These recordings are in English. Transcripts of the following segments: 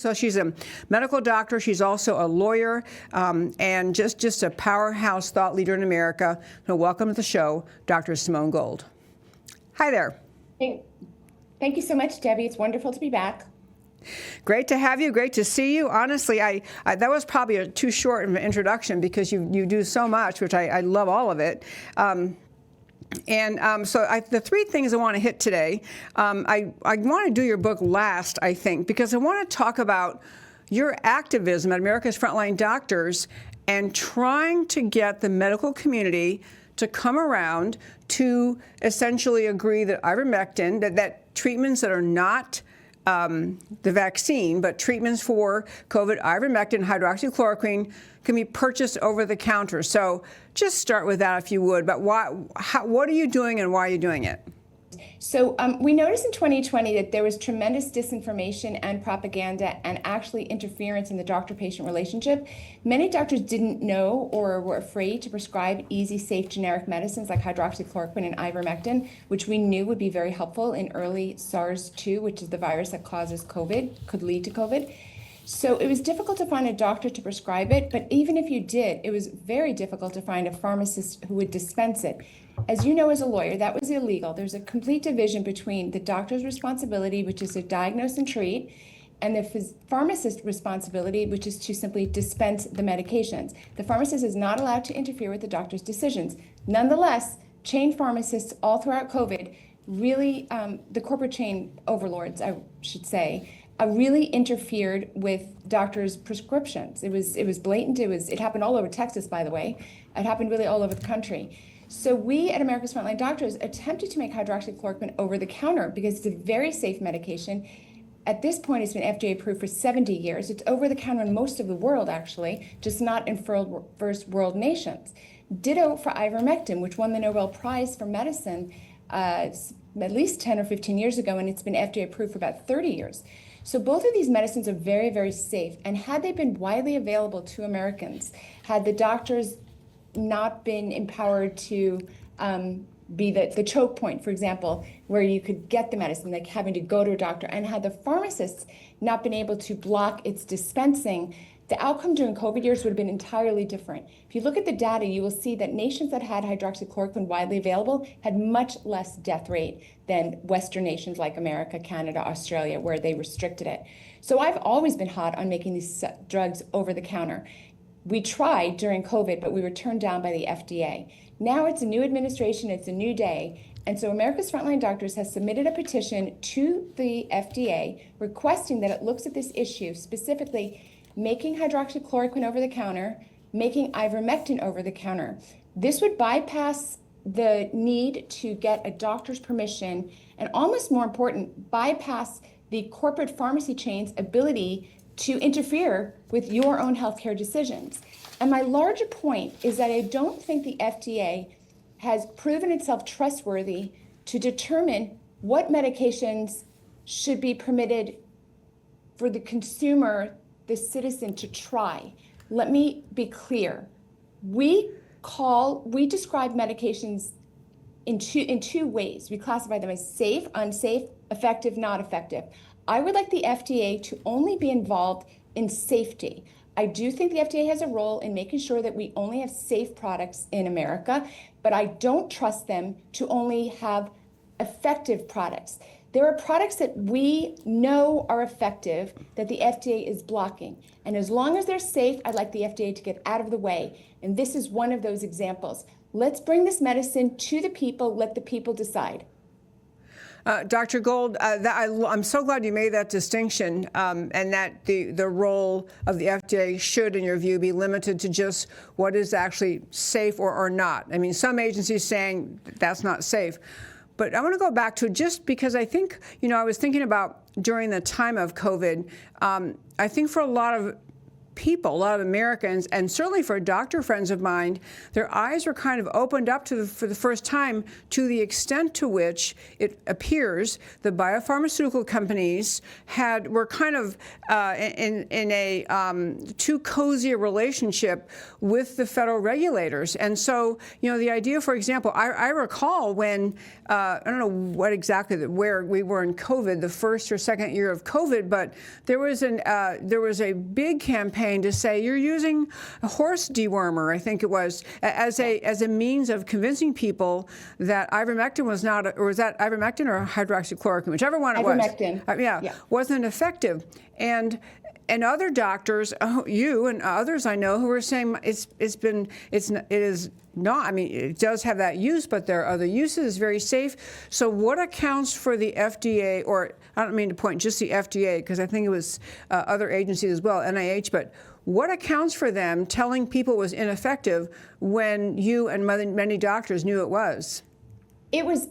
So she's a medical doctor. She's also a lawyer and just a powerhouse thought leader in America. So welcome to the show, Dr. Simone Gold. Hi there. Thank you so much, Debbie. It's wonderful to be back. Great to have you. Great to see you. Honestly, I that was probably too short of an introduction because you do so much, which I love all of it. The three things I want to hit today, I want to do your book last, I think, because I want to talk about your activism at America's Frontline Doctors and trying to get the medical community to come around to essentially agree that ivermectin, that treatments that are not the vaccine, but treatments for COVID, ivermectin, hydroxychloroquine, can be purchased over the counter. So just start with that if you would. But what are you doing and why are you doing it? So we noticed in 2020 that there was tremendous disinformation and propaganda and actually interference in the doctor-patient relationship. Many doctors didn't know or were afraid to prescribe easy, safe, generic medicines like hydroxychloroquine and ivermectin, which we knew would be very helpful in early SARS-2, which is the virus that causes COVID, could lead to COVID. So it was difficult to find a doctor to prescribe it, but even if you did, it was very difficult to find a pharmacist who would dispense it. As you know, as a lawyer, that was illegal. There's a complete division between the doctor's responsibility, which is to diagnose and treat, and the pharmacist's responsibility, which is to simply dispense the medications. The pharmacist is not allowed to interfere with the doctor's decisions. Nonetheless, chain pharmacists all throughout COVID really, the corporate chain overlords, I should say, really interfered with doctors' prescriptions. It was blatant. It happened all over Texas, by the way. It happened really all over the country. So we at America's Frontline Doctors attempted to make hydroxychloroquine over the counter because it's a very safe medication. At this point, it's been FDA approved for 70 years. It's over the counter in most of the world, actually, just not in first world nations. Ditto for ivermectin, which won the Nobel Prize for medicine at least 10 or 15 years ago, and it's been FDA approved for about 30 years. So both of these medicines are very, very safe. And had they been widely available to Americans, had the doctors not been empowered to be the choke point, for example, where you could get the medicine, like having to go to a doctor, and had the pharmacists not been able to block its dispensing, the outcome during COVID years would have been entirely different. If you look at the data, you will see that nations that had hydroxychloroquine widely available had much less death rate than Western nations like America, Canada, Australia, where they restricted it. So I've always been hot on making these drugs over the counter. We tried during COVID, but we were turned down by the FDA. Now it's a new administration, it's a new day. And so America's Frontline Doctors has submitted a petition to the FDA requesting that it looks at this issue, specifically making hydroxychloroquine over the counter, making ivermectin over the counter. This would bypass the need to get a doctor's permission and, almost more important, bypass the corporate pharmacy chain's ability to interfere with your own healthcare decisions. And my larger point is that I don't think the FDA has proven itself trustworthy to determine what medications should be permitted for the consumer, the citizen, to try. Let me be clear. We describe medications in two ways. We classify them as safe, unsafe, effective, not effective. I would like the FDA to only be involved in safety. I do think the FDA has a role in making sure that we only have safe products in America, but I don't trust them to only have effective products. There are products that we know are effective that the FDA is blocking. And as long as they're safe, I'd like the FDA to get out of the way. And this is one of those examples. Let's bring this medicine to the people, let the people decide. Dr. Gold, I'm so glad you made that distinction and that the role of the FDA should, in your view, be limited to just what is actually safe or not. I mean, some agencies saying that's not safe. But I want to go back to just because I think, I was thinking about during the time of COVID, I think for a lot of people, a lot of Americans, and certainly for doctor friends of mine, their eyes were kind of opened up for the first time to the extent to which it appears the biopharmaceutical companies were kind of in a too cozy a relationship with the federal regulators. And so, the idea, for example, I recall when, I don't know what exactly, where we were in COVID, the first or second year of COVID, but there was a big campaign to say you're using a horse dewormer, I think it was, as a means of convincing people that ivermectin was not, or was that ivermectin or hydroxychloroquine, whichever one it was. Ivermectin. Wasn't effective. And other doctors, you and others I know, who are saying it is not. I mean, it does have that use, but there are other uses. It's very safe. So what accounts for the FDA, or I don't mean to point just the FDA, because I think it was other agencies as well, NIH, but what accounts for them telling people it was ineffective when you and many doctors knew it was? It was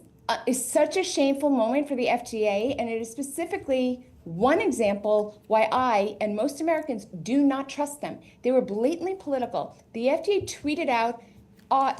such a shameful moment for the FDA, and it is specifically one example why I and most Americans do not trust them. They were blatantly political. The FDA tweeted out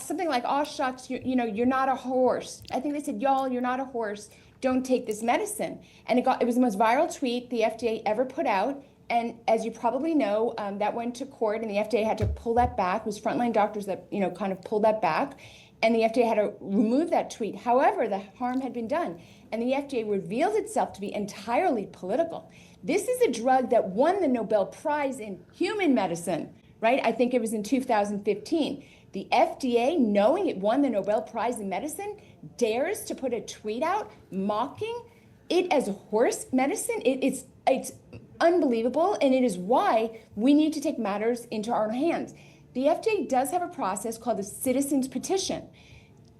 something like, "Oh shucks, you're not a horse." I think they said, "Y'all, you're not a horse. Don't take this medicine." And it was the most viral tweet the FDA ever put out. And as you probably know, that went to court, and the FDA had to pull that back. It was frontline doctors that kind of pulled that back, and the FDA had to remove that tweet. However, the harm had been done, and the FDA revealed itself to be entirely political. This is a drug that won the Nobel Prize in human medicine, right? I think it was in 2015. The FDA, knowing it won the Nobel Prize in medicine, dares to put a tweet out mocking it as horse medicine. It's unbelievable, and it is why we need to take matters into our own hands. The FDA does have a process called the Citizens Petition.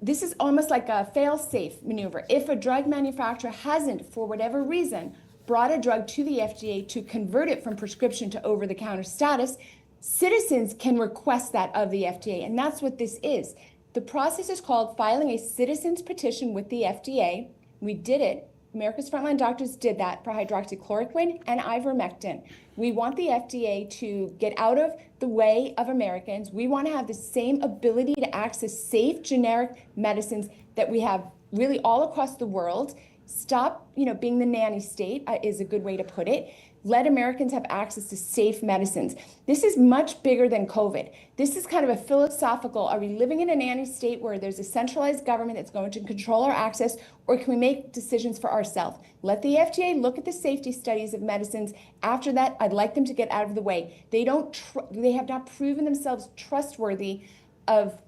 This is almost like a fail-safe maneuver. If a drug manufacturer hasn't, for whatever reason, brought a drug to the FDA to convert it from prescription to over-the-counter status, citizens can request that of the FDA, and that's what this is. The process is called filing a citizens petition with the FDA. We did it. America's Frontline Doctors did that for hydroxychloroquine and ivermectin. We want the FDA to get out of the way of Americans. We want to have the same ability to access safe generic medicines that we have really all across the world. Stop, being the nanny state is a good way to put it. Let Americans have access to safe medicines. This is much bigger than COVID. This is kind of a philosophical, are we living in a nanny state where there's a centralized government that's going to control our access, or can we make decisions for ourselves? Let the FDA look at the safety studies of medicines. After that, I'd like them to get out of the way. They have not proven themselves trustworthy of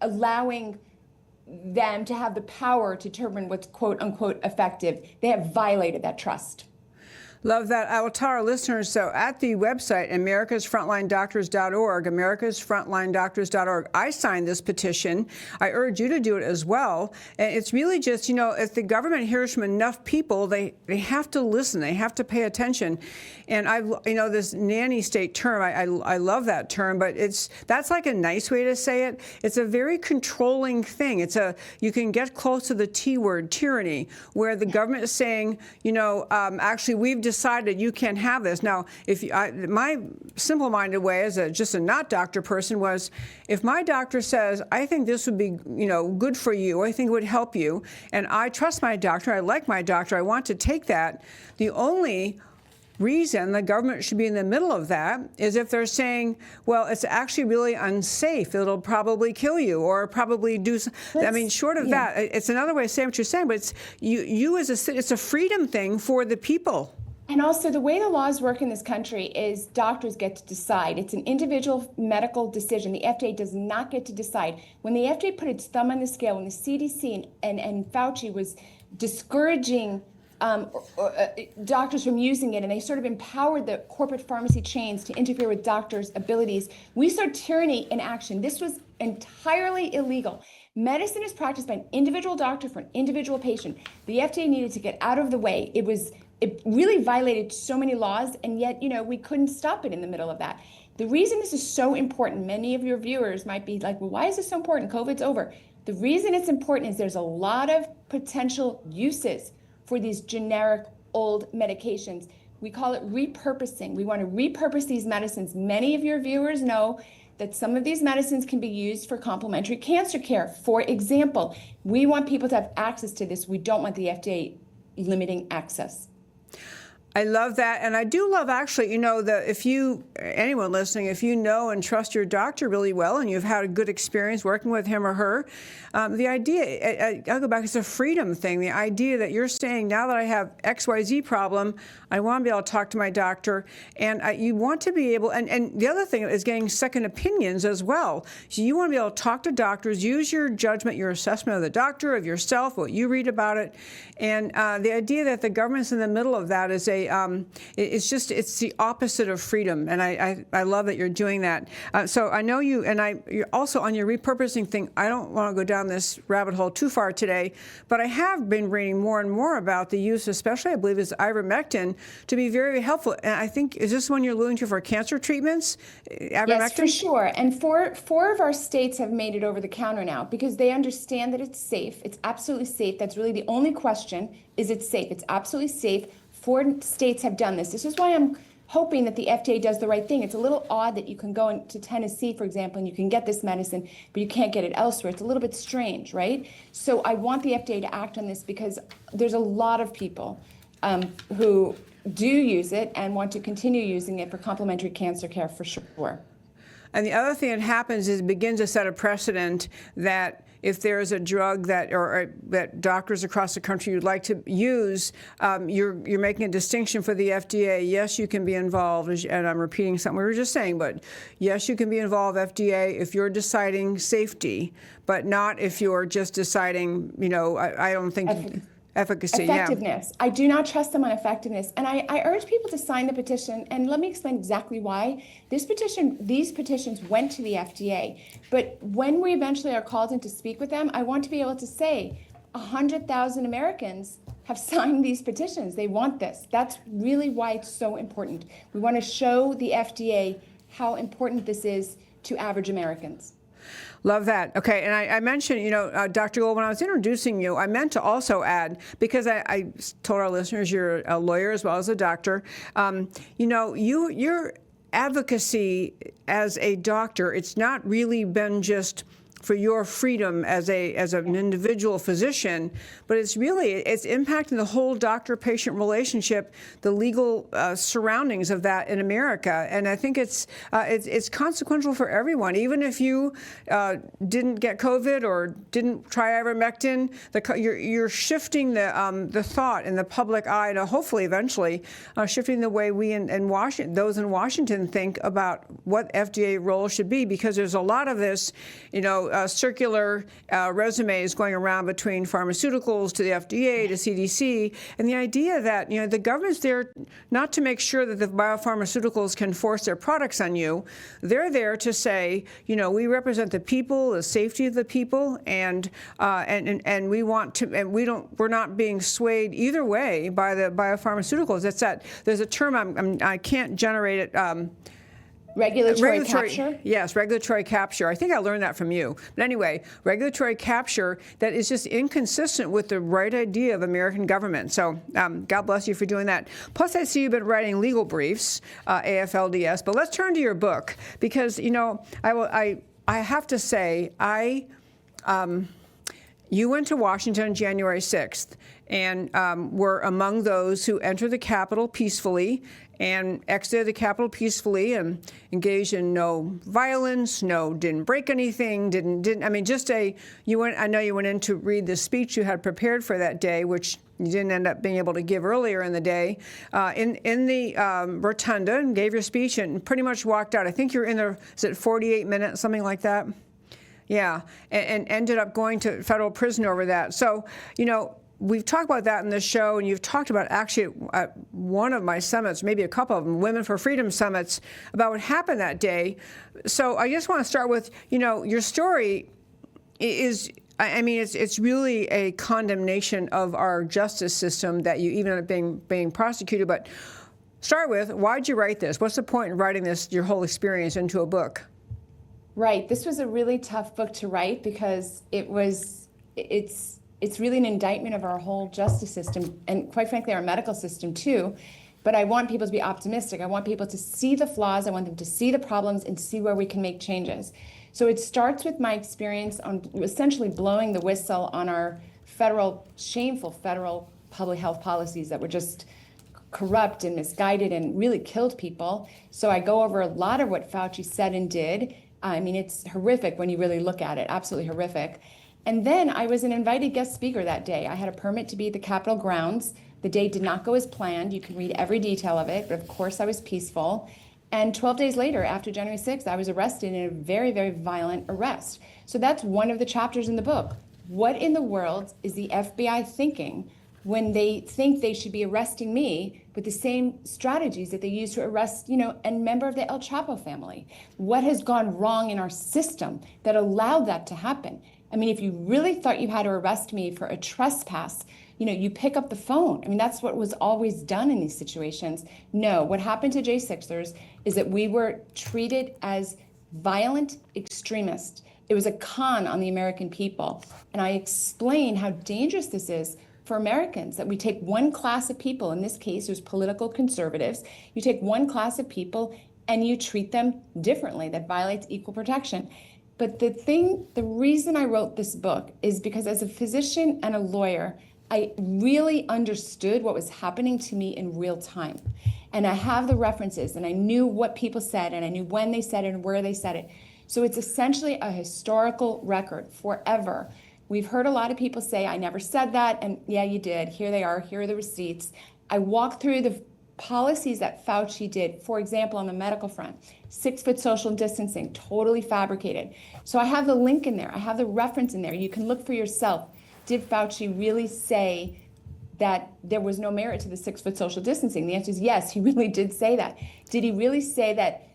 allowing them to have the power to determine what's quote unquote effective. They have violated that trust. Love that. I will tell our listeners, so at the website, americasfrontlinedoctors.org, americasfrontlinedoctors.org, I signed this petition. I urge you to do it as well. And it's really just, if the government hears from enough people, they have to listen. They have to pay attention. And this nanny state term, I love that term, but that's like a nice way to say it. It's a very controlling thing. You can get close to the T word, tyranny, where the government is saying, actually, we've decided you can't have this. Now, my simple-minded way as just a not doctor person was, if my doctor says, I think this would be, good for you, I think it would help you, and I trust my doctor, I like my doctor, I want to take that, the only reason the government should be in the middle of that is if they're saying, well, it's actually really unsafe, it'll probably kill you, or probably do. Short of that, it's another way of saying what you're saying, but it's a freedom thing for the people. And also, the way the laws work in this country is doctors get to decide. It's an individual medical decision. The FDA does not get to decide. When the FDA put its thumb on the scale, when the CDC and Fauci was discouraging doctors from using it, and they sort of empowered the corporate pharmacy chains to interfere with doctors' abilities, we saw tyranny in action. This was entirely illegal. Medicine is practiced by an individual doctor for an individual patient. The FDA needed to get out of the way. It really violated so many laws, and yet, we couldn't stop it in the middle of that. The reason this is so important, many of your viewers might be like, well, why is this so important? COVID's over. The reason it's important is there's a lot of potential uses for these generic old medications. We call it repurposing. We want to repurpose these medicines. Many of your viewers know that some of these medicines can be used for complementary cancer care. For example, we want people to have access to this. We don't want the FDA limiting access. I love that. And I do love, actually, if anyone listening, if you know and trust your doctor really well and you've had a good experience working with him or her, the idea, I'll go back, it's a freedom thing. The idea that you're saying, now that I have XYZ problem, I want to be able to talk to my doctor. And you want to be able, and the other thing is getting second opinions as well. So you want to be able to talk to doctors, use your judgment, your assessment of the doctor, of yourself, what you read about it. And the idea that the government's in the middle of that is it's the opposite of freedom, and I love that you're doing that. So I know you're also on your repurposing thing. I don't want to go down this rabbit hole too far today, but I have been reading more and more about the use, especially I believe is Ivermectin, to be very, very helpful. And I think, is this one you're alluding to for cancer treatments? Ivermectin? Yes, for sure. And four of our states have made it over the counter now because they understand that it's safe. It's absolutely safe. That's really the only question. Is it safe? It's absolutely safe. 4 states have done this. This is why I'm hoping that the FDA does the right thing. It's a little odd that you can go into Tennessee, for example, and you can get this medicine, but you can't get it elsewhere. It's a little bit strange, right? So I want the FDA to act on this because there's a lot of people who do use it and want to continue using it for complementary cancer care for sure. And the other thing that happens is it begins to set a precedent that if there is a drug that that doctors across the country would like to use, you're making a distinction for the FDA. Yes, you can be involved, and I'm repeating something we were just saying, but yes, you can be involved, FDA, if you're deciding safety, but not if you're just deciding, I don't think... Efficacy, effectiveness. Yeah. I do not trust them on effectiveness. And I urge people to sign the petition. And let me explain exactly why. These petitions went to the FDA. But when we eventually are called in to speak with them, I want to be able to say 100,000 Americans have signed these petitions. They want this. That's really why it's so important. We want to show the FDA how important this is to average Americans. Love that. Okay, and I mentioned, Dr. Gold, when I was introducing you, I meant to also add, because I told our listeners you're a lawyer as well as a doctor, your advocacy as a doctor, it's not really been just for your freedom as an individual physician, but it's impacting the whole doctor-patient relationship, the legal surroundings of that in America, and I think it's consequential for everyone. Even if you didn't get COVID or didn't try ivermectin, you're shifting the thought in the public eye to hopefully eventually shifting the way we in Washington, those in Washington, think about what FDA role should be, because there's a lot of this, circular resumes going around between pharmaceuticals to the FDA to CDC, and the idea that the government's there not to make sure that the biopharmaceuticals can force their products on you. They're there to say, we represent the people, the safety of the people, and we want to, and we're not being swayed either way by the biopharmaceuticals. That's that. There's a term I can't generate it. Regulatory capture? Yes, regulatory capture. I think I learned that from you. But anyway, regulatory capture that is just inconsistent with the right idea of American government. So God bless you for doing that. Plus, I see you've been writing legal briefs, AFLDS. But let's turn to your book, because, I have to say, you went to Washington January 6th and were among those who entered the Capitol peacefully and exited the Capitol peacefully and engaged in no violence, didn't break anything, I know you went in to read the speech you had prepared for that day, which you didn't end up being able to give earlier in the day, in the rotunda, and gave your speech and pretty much walked out. I think you're in there, is it 48 minutes, something like that? Yeah, and ended up going to federal prison over that. So, we've talked about that in this show, and you've talked about actually at one of my summits, maybe a couple of them, Women for Freedom summits, about what happened that day. So I just want to start with, your story is, it's really a condemnation of our justice system that you even end up being prosecuted. But start with, why'd you write this? What's the point in writing this, your whole experience, into a book? Right. This was a really tough book to write because it's really an indictment of our whole justice system and, quite frankly, our medical system too. but I want people to be optimistic. I want people to see the flaws. I want them to see the problems and see where we can make changes. So it starts with my experience on essentially blowing the whistle on our shameful federal public health policies that were just corrupt and misguided and really killed people. So I go over a lot of what Fauci said and did. I mean, it's horrific when you really look at it, absolutely horrific. And then I was an invited guest speaker that day. I had a permit to be at the Capitol grounds. The day did not go as planned. You can read every detail of it, but of course I was peaceful. And 12 days later, after January 6th, I was arrested in a very, very violent arrest. So that's one of the chapters in the book. What in the world is the FBI thinking when they think they should be arresting me with the same strategies that they used to arrest, a member of the El Chapo family? What has gone wrong in our system that allowed that to happen? I mean, if you really thought you had to arrest me for a trespass, you pick up the phone. I mean, that's what was always done in these situations. No, what happened to J6ers is that we were treated as violent extremists. It was a con on the American people. And I explain how dangerous this is for Americans, that we take one class of people, in this case, it was political conservatives, you take one class of people and you treat them differently. That violates equal protection. But the reason I wrote this book is because as a physician and a lawyer, I really understood what was happening to me in real time. And I have the references, and I knew what people said, and I knew when they said it and where they said it. So it's essentially a historical record forever. We've heard a lot of people say, I never said that, and yeah, you did. Here they are, here are the receipts. I walk through the policies that Fauci did, for example, on the medical front, 6-foot social distancing, totally fabricated. So I have the link in there, I have the reference in there. You can look for yourself. Did Fauci really say that there was no merit to the 6-foot social distancing? The answer is yes, he really did say that. Did he really say that,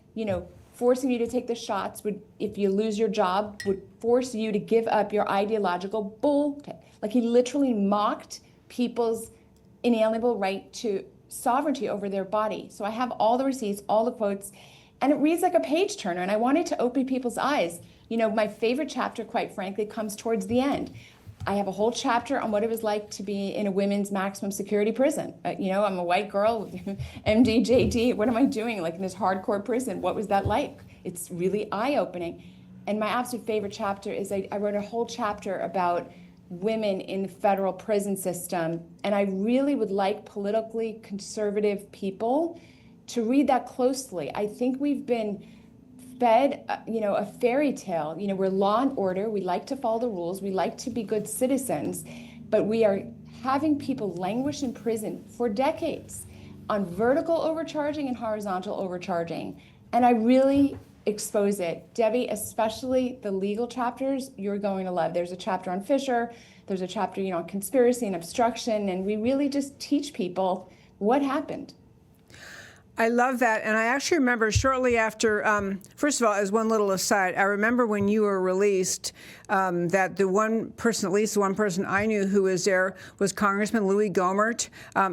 forcing you to take the shots would, if you lose your job, would force you to give up your ideological bullshit? Like, he literally mocked people's inalienable right to sovereignty over their body. So I have all the receipts, all the quotes, and it reads like a page turner, and I wanted to open people's eyes. My favorite chapter, quite frankly, comes towards the end. I have a whole chapter on what it was like to be in a women's maximum security prison. I'm a white girl, MD, JD. What am I doing in this hardcore prison? What was that like? It's really eye-opening. And my absolute favorite chapter is I wrote a whole chapter about women in the federal prison system. And I really would like politically conservative people to read that closely. I think we've been fed, a fairy tale. We're law and order. We like to follow the rules. We like to be good citizens, but we are having people languish in prison for decades on vertical overcharging and horizontal overcharging. And I really expose it. Debbie, especially the legal chapters, you're going to love. There's a chapter on Fisher. There's a chapter, on conspiracy and obstruction. And we really just teach people what happened. I love that. And I actually remember shortly after, first of all, as one little aside, I remember when you were released, that the one person, at least the one person I knew who was there was Congressman Louis Gohmert,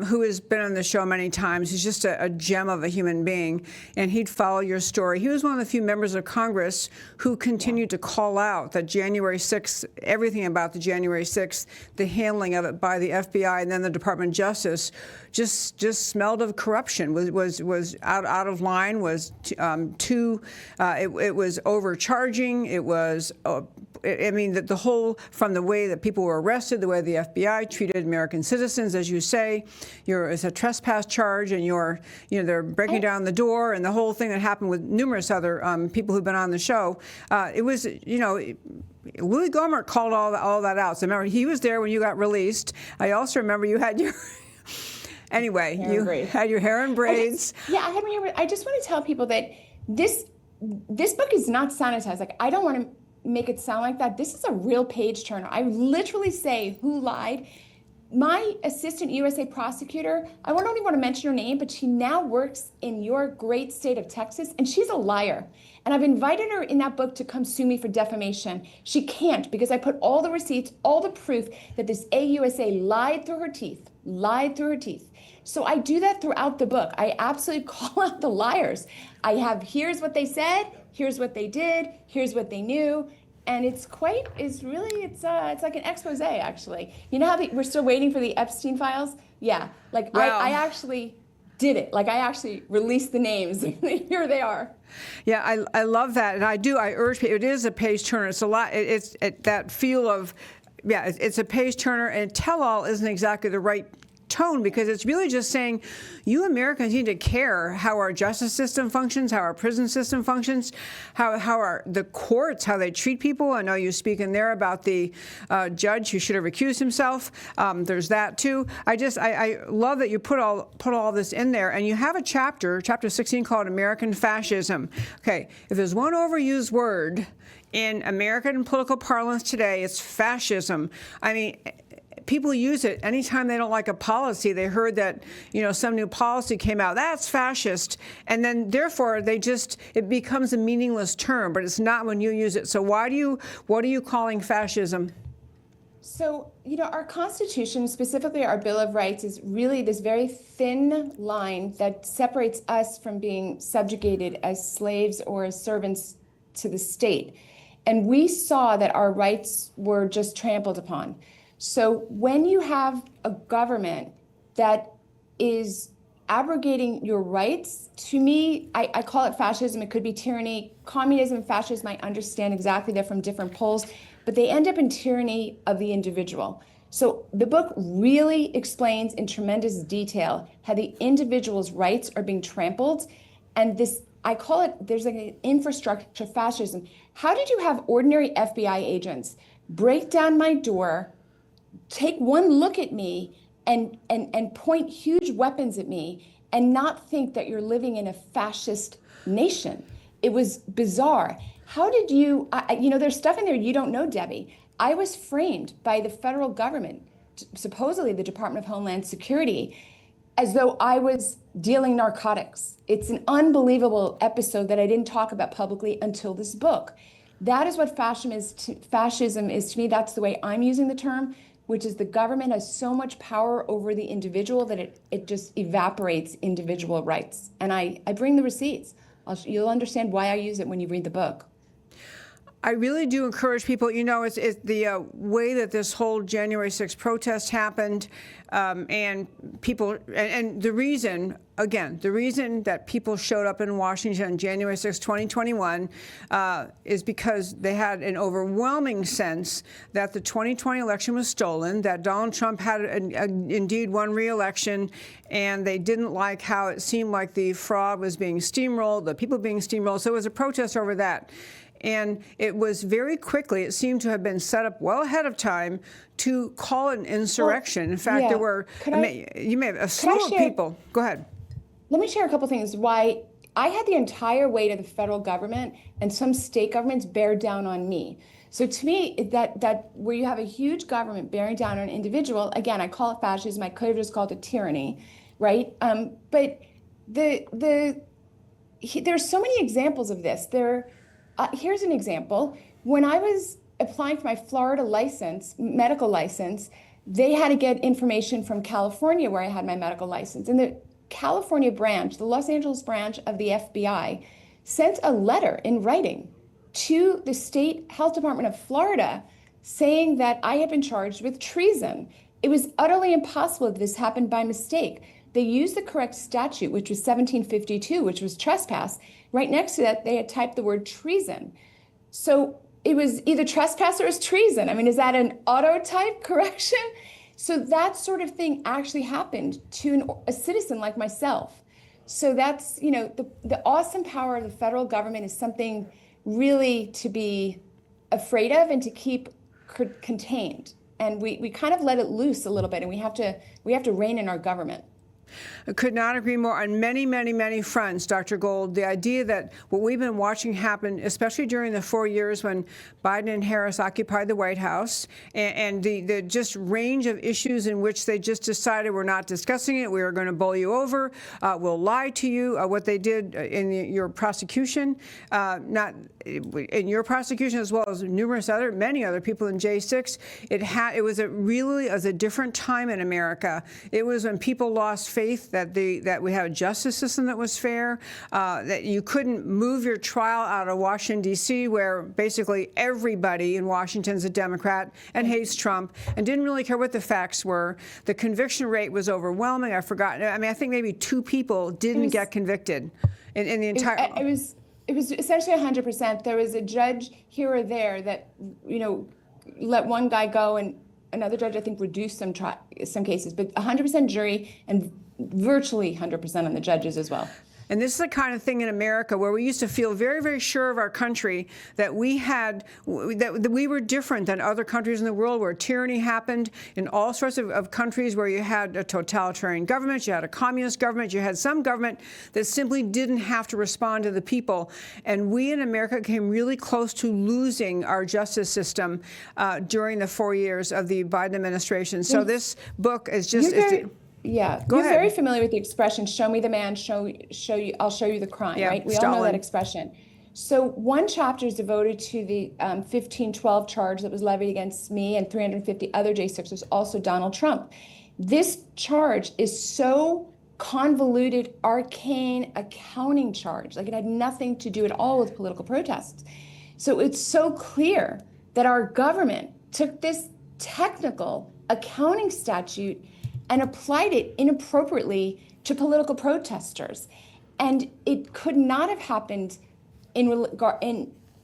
who has been on the show many times. He's just a gem of a human being, and he'd follow your story. He was one of the few members of Congress who continued to call out that January 6th, everything about the January 6th, the handling of it by the FBI and then the Department of Justice just smelled of corruption, was out of line, was it was overcharging, it was the whole, from the way that people were arrested, the way the FBI treated American citizens, as you say, it's a trespass charge, and they're breaking down the door, and the whole thing that happened with numerous other people who've been on the show. It was, Louis Gohmert called all that out. So remember, he was there when you got released. I also remember you had your Anyway, you had your hair in braids. I had my hair in braids. I just want to tell people that this book is not sanitized. I don't want to make it sound like that. This is a real page turner. I literally say who lied. My assistant USA prosecutor, I don't even want to mention her name, but she now works in your great state of Texas, and she's a liar. And I've invited her in that book to come sue me for defamation. She can't, because I put all the receipts, all the proof that this AUSA lied through her teeth. So I do that throughout the book. I absolutely call out the liars. I have, here's what they said, here's what they did, here's what they knew. And it's like an expose, actually. You know how we're still waiting for the Epstein files? Yeah, wow. I actually did it. Like I actually released the names. Here they are. Yeah, I love that, and I urge people. It is a page turner. It's a lot. It's that feel of, yeah, it's a page turner, and tell-all isn't exactly the right tone, because it's really just saying you Americans need to care how our justice system functions, how our prison system functions, how the courts, how they treat people. I know you speak in there about the judge who should have recused himself. There's that too. I love that you put all this in there, and you have a chapter 16 called American Fascism. Okay, if there's one overused word in American political parlance today, it's fascism. I mean, people use it anytime they don't like a policy. They heard that, some new policy came out, that's fascist, and then therefore it becomes a meaningless term, but it's not when you use it. So what are you calling fascism? So, our Constitution, specifically our Bill of Rights, is really this very thin line that separates us from being subjugated as slaves or as servants to the state. And we saw that our rights were just trampled upon. So when you have a government that is abrogating your rights, to me, I call it fascism. It could be tyranny. Communism and fascism, I understand exactly, they're from different poles, but they end up in tyranny of the individual. So the book really explains in tremendous detail how the individual's rights are being trampled. And this, I call it, there's like an infrastructure fascism. How did you have ordinary FBI agents break down my door, take one look at me and point huge weapons at me and not think that you're living in a fascist nation? It was bizarre. How did you, there's stuff in there you don't know, Debbie. I was framed by the federal government, supposedly the Department of Homeland Security, as though I was dealing narcotics. It's an unbelievable episode that I didn't talk about publicly until this book. That is what fascism is to me. That's the way I'm using the term, which is the government has so much power over the individual that it just evaporates individual rights. And I bring the receipts. You'll understand why I use it when you read the book. I really do encourage people, it's the way that this whole January 6th protest happened, and people, and the reason that people showed up in Washington on January 6, 2021, is because they had an overwhelming sense that the 2020 election was stolen, that Donald Trump had indeed won re-election, and they didn't like how it seemed like the fraud was being steamrolled, the people being steamrolled. So it was a protest over that. And it was very quickly, it seemed to have been set up well ahead of time to call it an insurrection. In fact, there were, you may have a slew of people. Go ahead. Let me share a couple things why I had the entire weight of the federal government and some state governments bear down on me. So to me, that where you have a huge government bearing down on an individual, again, I call it fascism. I could have just called it tyranny, right? But there's so many examples of this. Here's an example. When I was applying for my Florida license, medical license, they had to get information from California where I had my medical license. And the California branch, the Los Angeles branch of the FBI, sent a letter in writing to the state health department of Florida saying that I had been charged with treason. It was utterly impossible that this happened by mistake. They used the correct statute, which was 1752, which was trespass. Right next to that, they had typed the word treason. So it was either trespass or it's treason. I mean, is that an auto-type correction? So that sort of thing actually happened to a citizen like myself. So that's, the awesome power of the federal government is something really to be afraid of and to keep contained. And we kind of let it loose a little bit, and we have to rein in our government. I could not agree more on many, many, many fronts, Dr. Gold. The idea that what we've been watching happen, especially during the 4 years when Biden and Harris occupied the White House, and the just range of issues in which they just decided we're not discussing it, we are going to bowl you over, we'll lie to you, what they did in your prosecution, not in your prosecution as well as many other people in J6. It was really a different time in America. It was when people lost faith faith that we had a justice system that was fair, that you couldn't move your trial out of Washington, D.C., where basically everybody in Washington's a Democrat and hates Trump and didn't really care what the facts were. The conviction rate was overwhelming. I think maybe 2 people didn't get convicted in the entire... It was essentially 100%. There was a judge here or there that, let one guy go, and another judge, I think, reduced some cases, but 100% jury and virtually 100% on the judges as well. And this is the kind of thing in America where we used to feel very, very sure of our country, that that we were different than other countries in the world, where tyranny happened in all sorts of countries, where you had a totalitarian government, you had a communist government, you had some government that simply didn't have to respond to the people. And we in America came really close to losing our justice system during the 4 years of the Biden administration. So this book is just... Yeah, Go you're ahead. very familiar with the expression, show me the man, I'll show you the crime, yeah, right? We Stalin. all know that expression. So one chapter is devoted to the 1512 charge that was levied against me and 350 other J6ers, also Donald Trump. This charge is so convoluted, arcane, accounting charge. Like, it had nothing to do at all with political protests. So it's so clear that our government took this technical accounting statute and applied it inappropriately to political protesters. And it could not have happened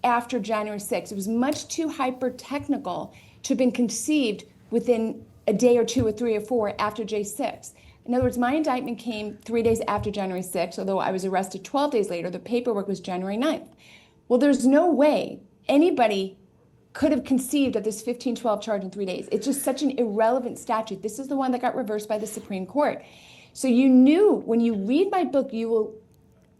after January 6th. It was much too hyper-technical to have been conceived within a day or 2 or 3 or 4 after J6. In other words, my indictment came 3 days after January 6th, although I was arrested 12 days later. The paperwork was January 9th. Well, there's no way anybody could have conceived of this 1512 charge in 3 days. It's just such an irrelevant statute. This is the one that got reversed by the Supreme Court. So you knew, when you read my book, you will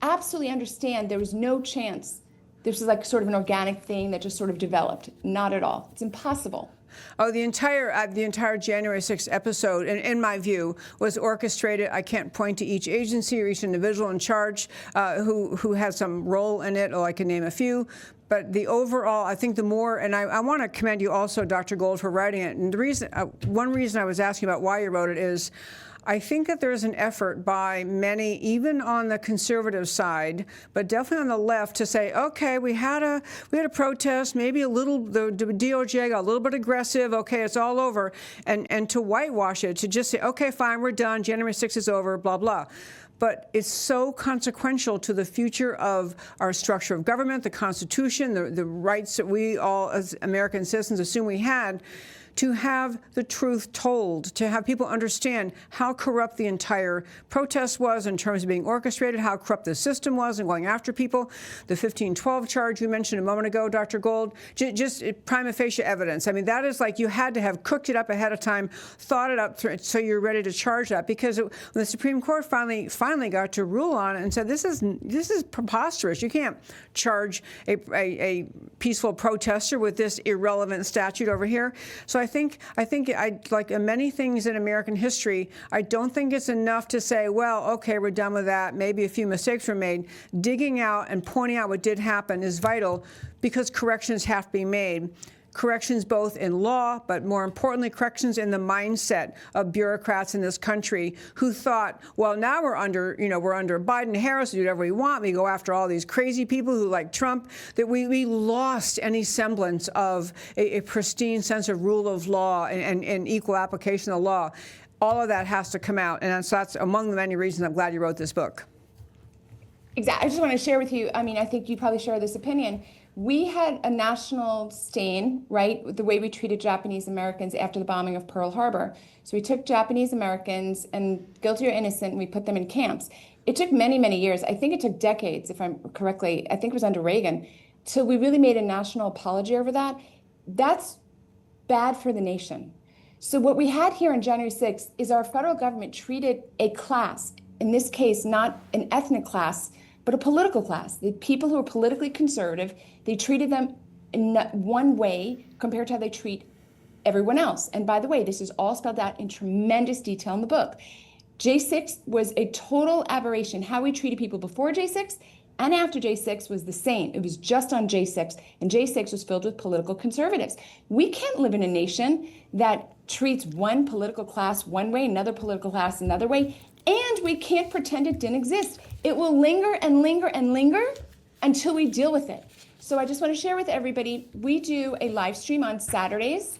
absolutely understand there was no chance this is like sort of an organic thing that just sort of developed. Not at all. It's impossible. Oh, the entire January 6th episode, in my view, was orchestrated. I can't point to each agency or each individual in charge who had some role in it, or I can name a few. But the overall, I think the more, and I want to commend you also, Dr. Gold, for writing it. And the reason, one reason I was asking about why you wrote it is, I think that there's an effort by many, even on the conservative side, but definitely on the left, to say, okay, we had a protest, maybe the DOJ got a little bit aggressive, okay, it's all over, and to whitewash it, to just say, okay, fine, we're done, January 6th is over, blah, blah. But it's so consequential to the future of our structure of government, the Constitution, the rights that we all as American citizens assume we had, to have the truth told, to have people understand how corrupt the entire protest was in terms of being orchestrated, how corrupt the system was and going after people. The 1512 charge you mentioned a moment ago, Dr. Gold, just prima facie evidence. I mean, that is like you had to have cooked it up ahead of time, thought it up so you're ready to charge that. Because when the Supreme Court finally got to rule on it and said, this is preposterous. You can't charge a peaceful protester with this irrelevant statute over here. So I think like many things in American history, I don't think it's enough to say, well, okay, we're done with that. Maybe a few mistakes were made. Digging out and pointing out what did happen is vital, because corrections have to be made. Corrections both in law, but more importantly, corrections in the mindset of bureaucrats in this country who thought, well, now we're under Biden-Harris, we do whatever we want. We go after all these crazy people who like Trump, that we lost any semblance of a pristine sense of rule of law and equal application of law. All of that has to come out. And so that's among the many reasons I'm glad you wrote this book. Exactly. I just want to share with you, I mean, I think you probably share this opinion. We had a national stain, right, with the way we treated Japanese Americans after the bombing of Pearl Harbor. So we took Japanese Americans, and guilty or innocent, and we put them in camps. It took many, many years. I think it took decades, if I'm correctly, I think it was under Reagan, till we really made a national apology over that. That's bad for the nation. So what we had here on January 6th is our federal government treated a class, in this case, not an ethnic class, but a political class. The people who are politically conservative, they treated them in one way compared to how they treat everyone else. And by the way, this is all spelled out in tremendous detail in the book. J6 was a total aberration. How we treated people before J6 and after J6 was the same. It was just on J6, and J6 was filled with political conservatives. We can't live in a nation that treats one political class one way, another political class another way. And we can't pretend it didn't exist. It will linger and linger and linger until we deal with it. So I just want to share with everybody, we do a live stream on Saturdays.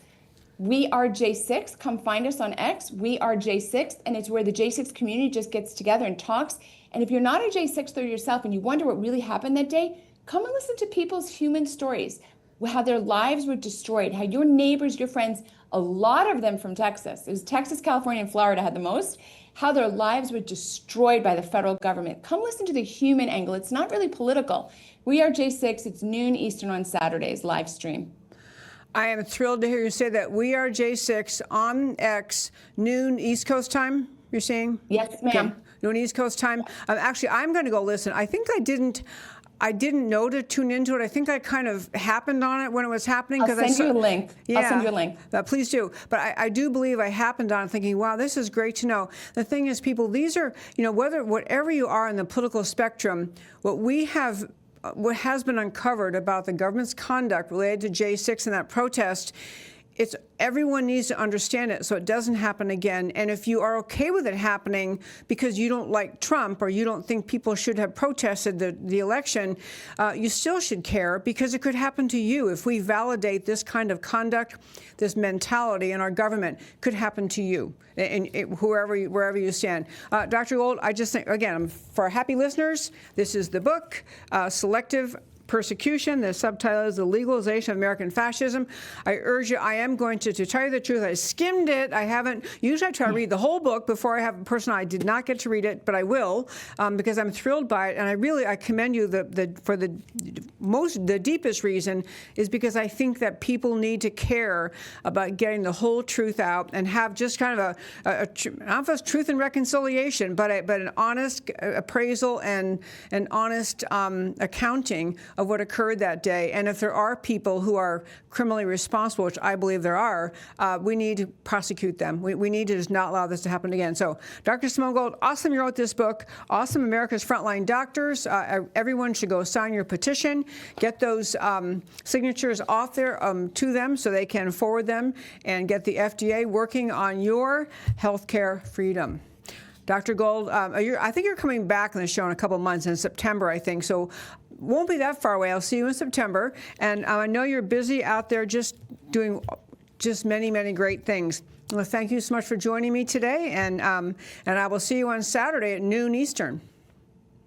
We are J6. Come find us on X. We are J6, and it's where the J6 community just gets together and talks. And if you're not a J6er yourself and you wonder what really happened that day, come and listen to people's human stories, how their lives were destroyed, how your neighbors, your friends, a lot of them from Texas, it was Texas, California, and Florida had the most, how their lives were destroyed by the federal government. Come listen to the human angle. It's not really political. We are J6. It's noon Eastern on Saturdays, live stream. I am thrilled to hear you say that. We are J6 on X, noon East Coast time, you're saying? Yes, ma'am. Okay. Noon East Coast time. Actually, I'm going to go listen. I think I didn't know to tune into it. I think I kind of happened on it when it was happening. I'll send you a link. Yeah, I'll send you a link. Please do. But I do believe I happened on it thinking, wow, this is great to know. The thing is, people, these are, whatever you are in the political spectrum, what has been uncovered about the government's conduct related to J6 and that protest, everyone needs to understand it so it doesn't happen again. And if you are okay with it happening because you don't like Trump or you don't think people should have protested the election, you still should care because it could happen to you. If we validate this kind of conduct, this mentality in our government could happen to you, and wherever you stand. Dr. Gold, I just think, again, for our happy listeners, this is the book, Selective Persecution. The subtitle is The Legalization of American Fascism. I urge you, I am going to tell you the truth, I skimmed it. Usually I try to read the whole book before I have a person. I did not get to read it, but I will because I'm thrilled by it. And I commend you for the deepest reason is because I think that people need to care about getting the whole truth out and have just kind of not truth and reconciliation, but an honest appraisal and an honest accounting of what occurred that day. And if there are people who are criminally responsible, which I believe there are, we need to prosecute them. We need to just not allow this to happen again. So, Dr. Simone Gold, awesome you wrote this book. Awesome, America's Frontline Doctors. Everyone should go sign your petition. Get those signatures off there to them so they can forward them and get the FDA working on your healthcare freedom. Dr. Gold, I think you're coming back on the show in a couple of months, in September, I think. So won't be that far away. I'll see you in September. And I know you're busy out there just doing many, many great things. Well, thank you so much for joining me today. And I will see you on Saturday at noon Eastern.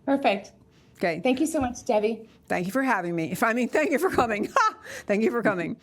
Perfect. Okay. Thank you so much, Debbie. Thank you for having me. Thank you for coming. Thank you for coming.